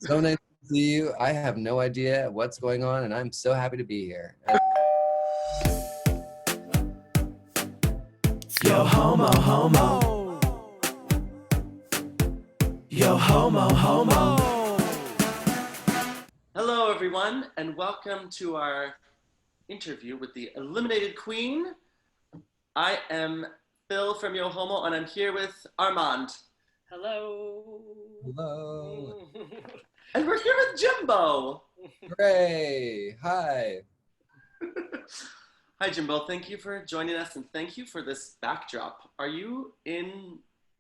So nice to see you. I have no idea what's going on, and I'm so happy to be here. Yohomo, homo. Yohomo, homo. Hello, everyone, and welcome to our interview with the Eliminated Queen. I am Phil from Yohomo, and I'm here with Armand. Hello. Hello. And we're here with Jimbo. Hooray. Hi. Hi, Jimbo. Thank you for joining us, and thank you for this backdrop. Are you in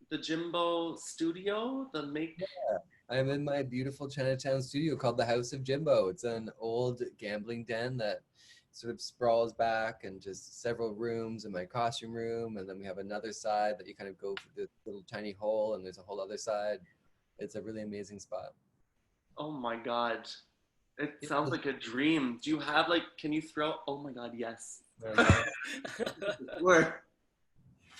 the Jimbo studio? I'm in my beautiful Chinatown studio called the House of Jimbo. It's an old gambling den that sort of sprawls back and just several rooms in my costume room. And then we have another side that you kind of go through this little tiny hole, and there's a whole other side. It's a really amazing spot. Oh my God. It sounds like a dream. Do you have can you throw, oh my God, yes. Where?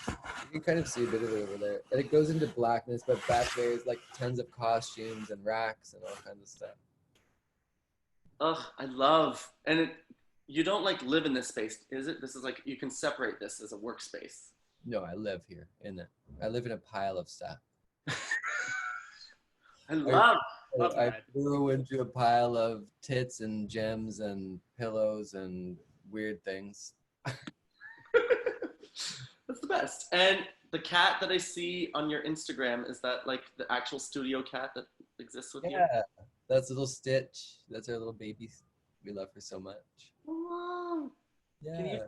You can kind of see a bit of it over there. And it goes into blackness, but back there is tons of costumes and racks and all kinds of stuff. Ugh, I love, and you don't live in this space, is it? This is you can separate this as a workspace. No, I live here I live in a pile of stuff. I grew into a pile of tits and gems and pillows and weird things. That's the best. And the cat that I see on your Instagram, is that the actual studio cat that exists with you? Yeah, that's little Stitch. That's our little baby. We love her so much. Wow. Yeah. Can you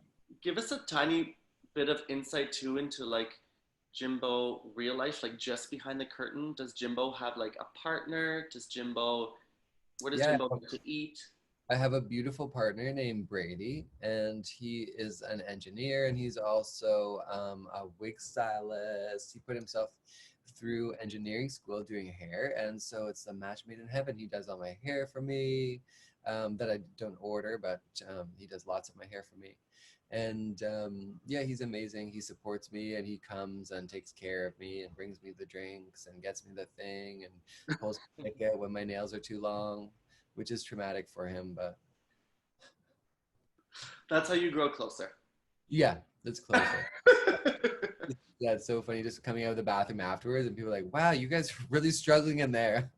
give us a tiny bit of insight too into Jimbo real life, just behind the curtain? Does Jimbo have a partner? Where does Jimbo go to eat? I have a beautiful partner named Brady, and he is an engineer, and he's also a wig stylist. He put himself through engineering school doing hair, and so it's a match made in heaven. He does all my hair for me, that I don't order, but he does lots of my hair for me. And yeah, he's amazing. He supports me, and he comes and takes care of me and brings me the drinks and gets me the thing and pulls my ticket when my nails are too long, which is traumatic for him, but that's how you grow closer. Yeah, that's closer. Yeah, it's so funny just coming out of the bathroom afterwards and people are like, wow, you guys are really struggling in there.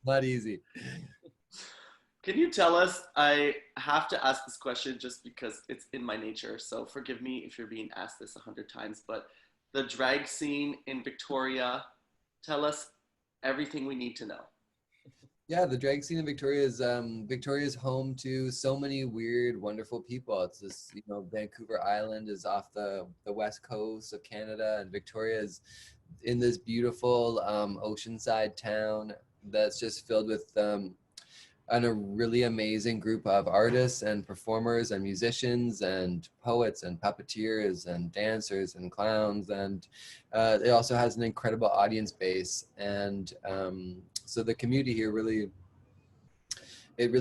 Not easy. Can you tell us, I have to ask this question just because it's in my nature, so forgive me if you're being asked this 100 times, but the drag scene in Victoria, tell us everything we need to know. Yeah, the drag scene in Victoria is home to so many weird, wonderful people. It's this, Vancouver Island is off the west coast of Canada, and Victoria is in this beautiful oceanside town that's just filled with and a really amazing group of artists and performers and musicians and poets and puppeteers and dancers and clowns, and it also has an incredible audience base. And so the community here really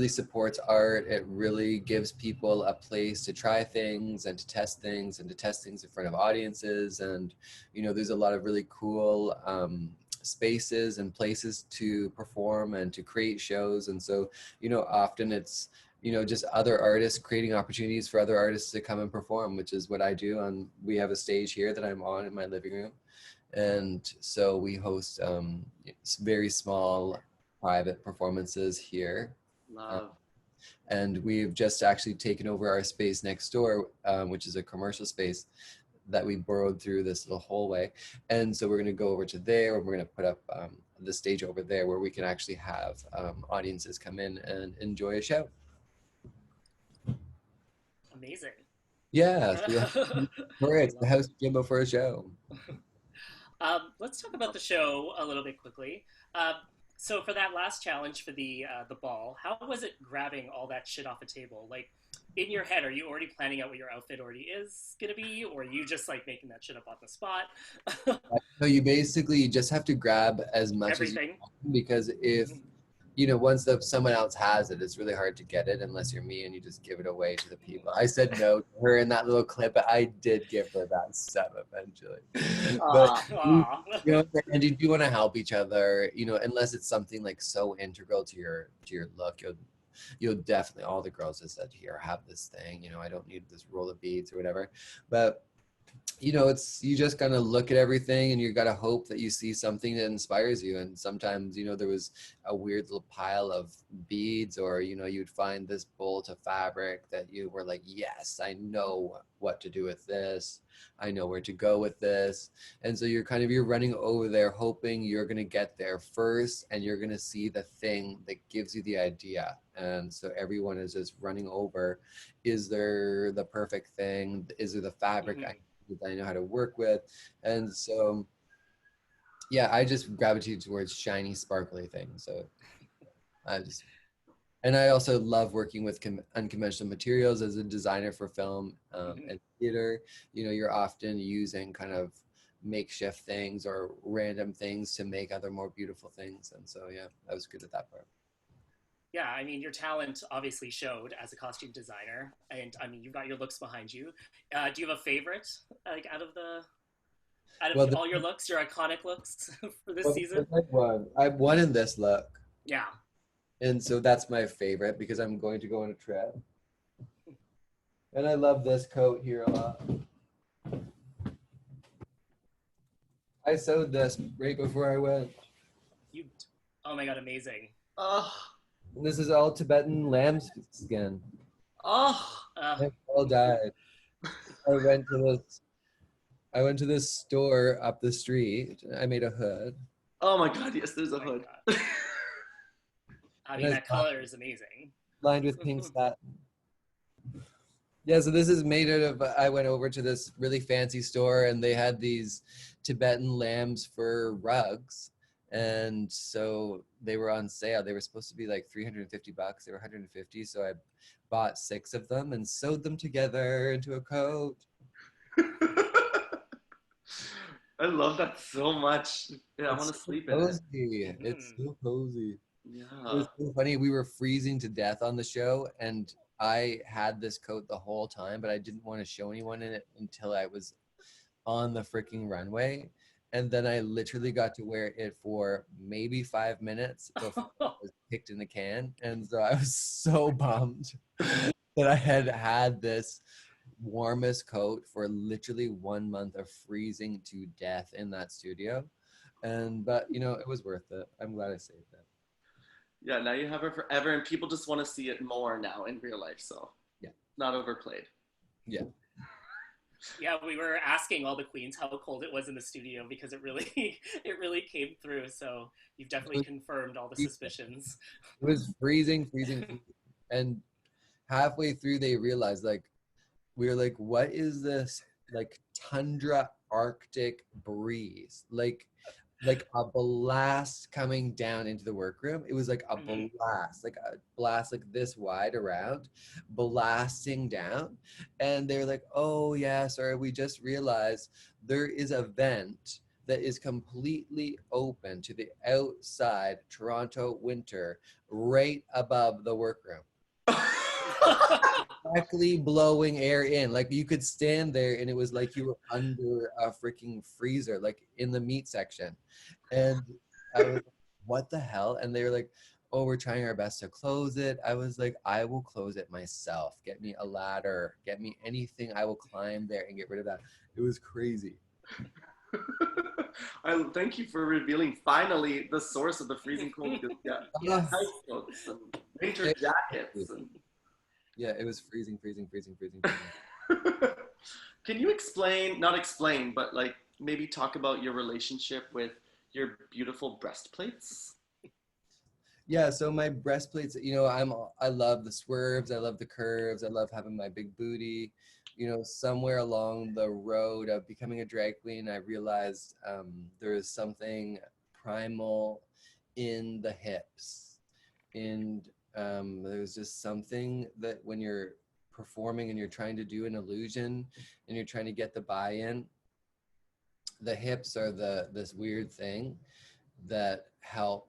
supports art. It really gives people a place to try things and to test things in front of audiences. And there's a lot of really cool spaces and places to perform and to create shows. And so often it's just other artists creating opportunities for other artists to come and perform, which is what I do. And we have a stage here that I'm on in my living room, and so we host very small private performances here. Love. And we've just actually taken over our space next door, which is a commercial space that we borrowed through this little hallway. And so we're going to go over to there, and we're going to put up the stage over there where we can actually have audiences come in and enjoy a show. Amazing. Yeah, it's the House of Jimbo for a show. Let's talk about the show a little bit quickly. So for that last challenge for the ball, how was it grabbing all that shit off a table? In your head, are you already planning out what your outfit already is going to be, or are you just making that shit up on the spot? So you just have to grab as much everything, as you can, because if you know, once someone else has it, it's really hard to get it unless you're me and you just give it away to the people. I said no to her in that little clip, but I did give her that stuff eventually. But Aw. Aw. you know, and you do want to help each other, you know, unless it's something like so integral to your look. You'll definitely, all the girls have said, here, have this thing, you know, I don't need this roll of beads or whatever. But you know, it's, you just gotta look at everything and you gotta hope that you see something that inspires you. And sometimes, you know, there was a weird little pile of beads, or, you know, you'd find this bolt of fabric that you were like, yes, I know what to do with this. I know where to go with this. And so you're running over there hoping you're gonna get there first, and you're gonna see the thing that gives you the idea. And so everyone is just running over, is there the perfect thing? Is there the fabric Mhm. that I know how to work with? And so, yeah, I just gravitate towards shiny, sparkly things. So I just, and I also love working with unconventional materials as a designer for film Mhm. and theater. You know, you're often using kind of makeshift things or random things to make other more beautiful things. And so, yeah, I was good at that part. Yeah, I mean, your talent obviously showed as a costume designer, and I mean, you've got your looks behind you. Do you have a favorite, like out of Well, all your looks, your iconic looks for this well, season? I won in this look. Yeah. And so that's my favorite because I'm going to go on a trip. And I love this coat here a lot. I sewed this right before I went. You. Oh my god, amazing. Oh. And this is all Tibetan lambskin. Oh. They all died. I went to this I went to this store up the street. I made a hood. Oh my god, yes, there's Oh a my hood. god. I And mean, it's that color is amazing. lined with pink satin. Yeah, so this is made out of, I went over to this really fancy store and they had these Tibetan lambs for rugs. And so they were on sale. They were supposed to be like 350 bucks. They were 150. So I bought 6 of them and sewed them together into a coat. I love that so much. Yeah, I want It's to so sleep in it. cozy. It's Mhm. so cozy. It Yeah. was so funny. We were freezing to death on the show, and I had this coat the whole time, but I didn't want to show anyone in it until I was on the freaking runway. And then I literally got to wear it for maybe 5 minutes before it was kicked in the can. And so I was so bummed that I had this warmest coat for literally 1 month of freezing to death in that studio. And but you know, it was worth it. I'm glad I saved it. Yeah, now you have her forever, and people just want to see it more now in real life, so Yeah. not overplayed. Yeah. Yeah, we were asking all the queens how cold it was in the studio because it really, it really came through. So you've definitely confirmed all the suspicions. It was freezing, freezing, freezing. And halfway through they realized like we were like, what is this like tundra Arctic breeze? Like a blast coming down into the workroom. It was like a Mhm. blast like this wide around, blasting down. And they're like, oh yeah, sorry, we just realized there is a vent that is completely open to the outside Toronto winter right above the workroom, directly blowing air in. Like you could stand there and it was like you were under a freaking freezer, like in the meat section. And I was like, what the hell? And they were like, oh, we're trying our best to close it. I was like, I will close it myself. Get me a ladder, get me anything. I will climb there and get rid of that. It was crazy. I thank you for revealing finally the source of the freezing cold. Because, yeah, Yes. ice coats and winter jackets. And... Yeah, it was freezing, freezing, freezing, freezing, freezing. Can you explain, not explain, but like maybe talk about your relationship with your beautiful breastplates? Yeah, so my breastplates, you know, I love the swerves, I love the curves, I love having my big booty. You know, somewhere along the road of becoming a drag queen, I realized there is something primal in the hips. And there's just something that when you're performing and you're trying to do an illusion and you're trying to get the buy-in, the hips are this weird thing that help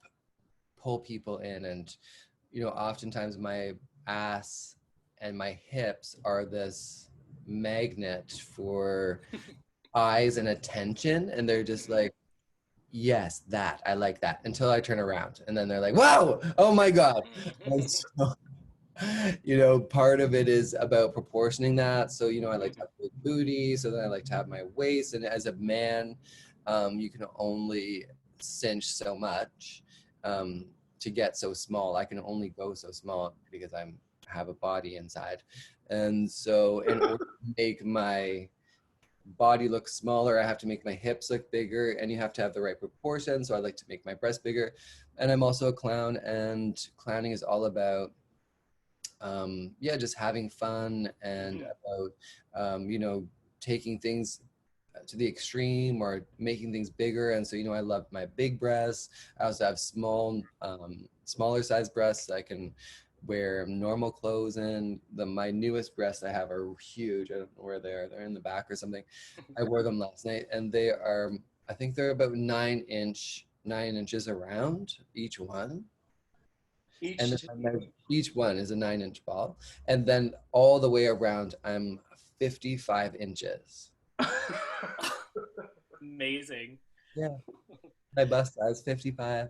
pull people in. And, you know, oftentimes my ass and my hips are this magnet for eyes and attention. And they're just like, yes, that, I like that, until I turn around. And then they're like, whoa, oh my God. And so, you know, part of it is about proportioning that. So, you know, I like to have a big booty. So then I like to have my waist. And as a man, you can only cinch so much to get so small. I can only go so small because I have a body inside. And so in order to make my body look smaller, I have to make my hips look bigger, and you have to have the right proportion. So I like to make my breast bigger. And I'm also a clown, and clowning is all about yeah, just having fun and about you know, taking things to the extreme or making things bigger. And so, you know, I love my big breasts. I also have smaller size breasts I can wear normal clothes in. My newest breasts I have are huge. I don't know where they are. They're in the back or something. I wore them last night, and they are, I think they're about 9 inches around each one. And then each one is a 9-inch ball. And then all the way around, I'm 55 inches. Amazing. Yeah. My bust size 55.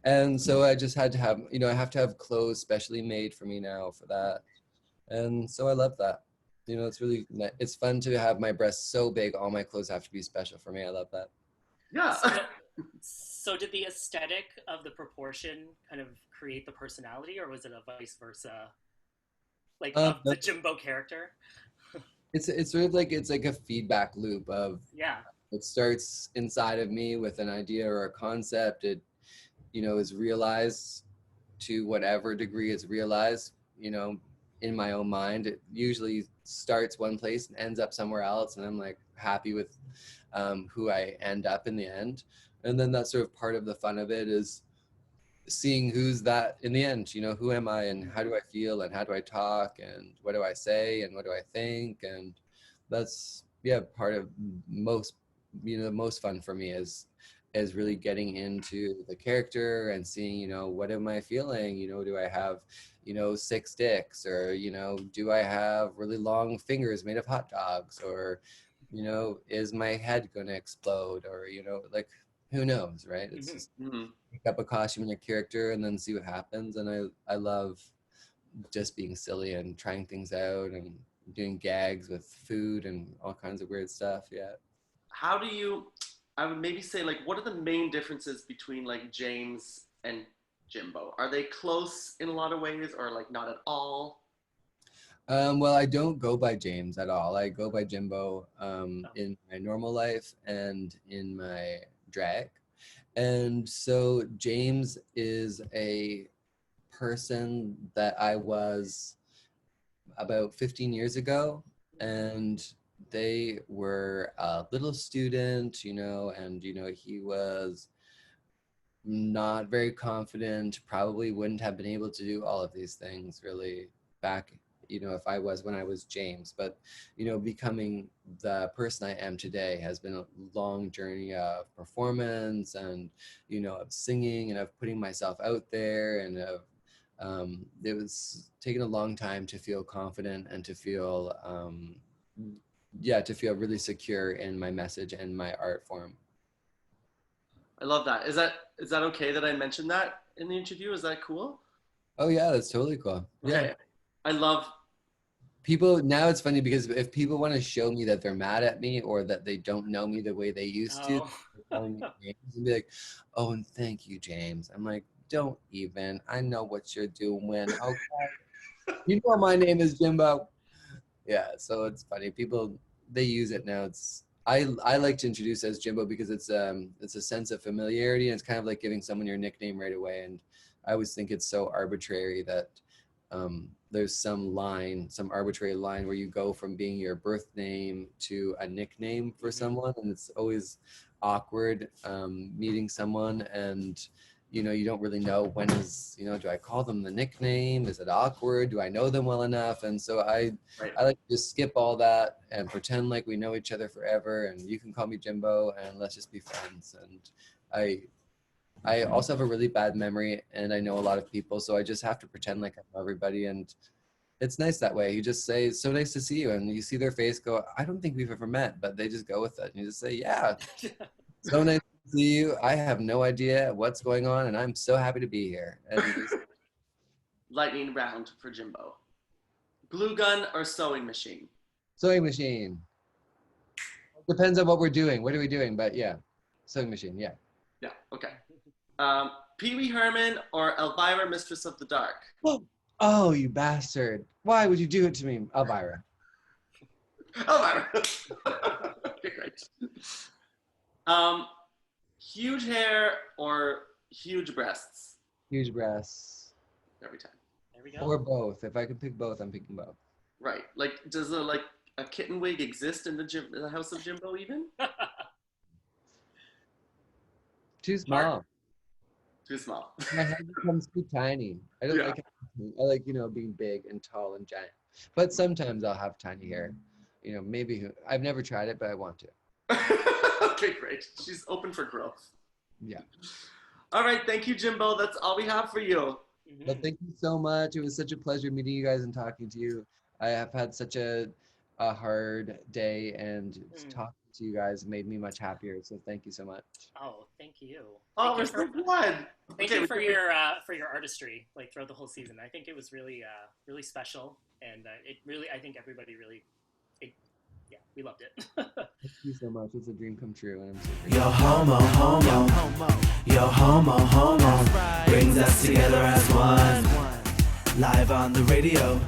And so I just had to have, you know, I have to have clothes specially made for me now for that. And so I love that. You know, it's fun to have my breasts so big. All my clothes have to be special for me. I love that. Yeah. So did the aesthetic of the proportion kind of create the personality, or was it a vice versa, like of the Jimbo character? It's sort of like, it's like a feedback loop of, Yeah. it starts inside of me with an idea or a concept. It, you know, is realized to whatever degree it's realized, you know, in my own mind. It usually starts one place and ends up somewhere else. And I'm like happy with who I end up in the end. And then that's sort of part of the fun of it, is seeing who's that in the end. You know, who am I, and how do I feel, and how do I talk, and what do I say, and what do I think. And that's, yeah, part of most, you know, the most fun for me is really getting into the character and seeing, you know, what am I feeling, you know, do I have, you know, 6 dicks, or, you know, do I have really long fingers made of hot dogs, or, you know, is my head going to explode, or, you know, like, who knows, right? It's just pick up a costume and a character and then see what happens. And I love just being silly and trying things out and doing gags with food and all kinds of weird stuff. Yeah. How do you, I would maybe say, like, what are the main differences between like James and Jimbo? Are they close in a lot of ways, or like not at all? Well, I don't go by James at all. I go by Jimbo in my normal life and in my drag. And so James is a person that I was about 15 years ago, and they were a little student, you know, and, you know, he was not very confident, probably wouldn't have been able to do all of these things really back, you know, if I was, when I was James. But, you know, becoming the person I am today has been a long journey of performance and, you know, of singing and of putting myself out there, and of it was taking a long time to feel confident and to feel yeah, to feel really secure in my message and my art form. I love that. Is that okay that I mentioned that in the interview? Is that cool? Oh yeah, that's totally cool. Okay. Yeah. I love People now, it's funny because if people want to show me that they're mad at me or that they don't know me the way they used to, they're calling me James and be like, oh, and thank you, James. I'm like, don't even. I know what you're doing. Okay. You know my name is Jimbo. Yeah, so it's funny. People, they use it now. I like to introduce as Jimbo because it's a sense of familiarity, and it's kind of like giving someone your nickname right away. And I always think it's so arbitrary that there's some arbitrary line where you go from being your birth name to a nickname for someone, and it's always awkward meeting someone, and you know, you don't really know when is, you know, do I call them the nickname? Is it awkward? Do I know them well enough? And so I like to just skip all that and pretend like we know each other forever, and you can call me Jimbo and let's just be friends. And I also have a really bad memory, and I know a lot of people, so I just have to pretend like I know everybody, and it's nice that way. You just say, "So nice to see you," and you see their face go, "I don't think we've ever met," but they just go with it, and you just say, "Yeah, so nice to see you. I have no idea what's going on, and I'm so happy to be here." And Lightning round for Jimbo. Glue gun or sewing machine? sewing machine. Depends on what we're doing. What are we doing? But yeah, sewing machine. Yeah. Yeah, okay. Pee Wee Herman or Elvira, Mistress of the Dark? Oh, you bastard! Why would you do it to me, Elvira? Elvira. Okay, great. Huge hair or huge breasts? Huge breasts. Every time. There we go. Or both. If I could pick both, I'm picking both. Right. Like, does a kitten wig exist in the house of Jimbo even? Too small. Too small. My head becomes too tiny. I don't like it. I like, being big and tall and giant. But sometimes I'll have tiny hair. Maybe. I've never tried it, but I want to. Okay, great. She's open for growth. Yeah. All right. Thank you, Jimbo. That's all we have for you. Well, thank you so much. It was such a pleasure meeting you guys and talking to you. I have had such a hard day, and talking to you guys made me much happier. So thank you so much. Oh, thank you. Oh, we're so glad. Thank you for your artistry, like throughout the whole season. I think it was really really special, and it really, I think everybody really, yeah, we loved it. Thank you so much. It's a dream come true, and I'm so grateful. Yohomo, Yohomo, brings us together as one. Live on the radio.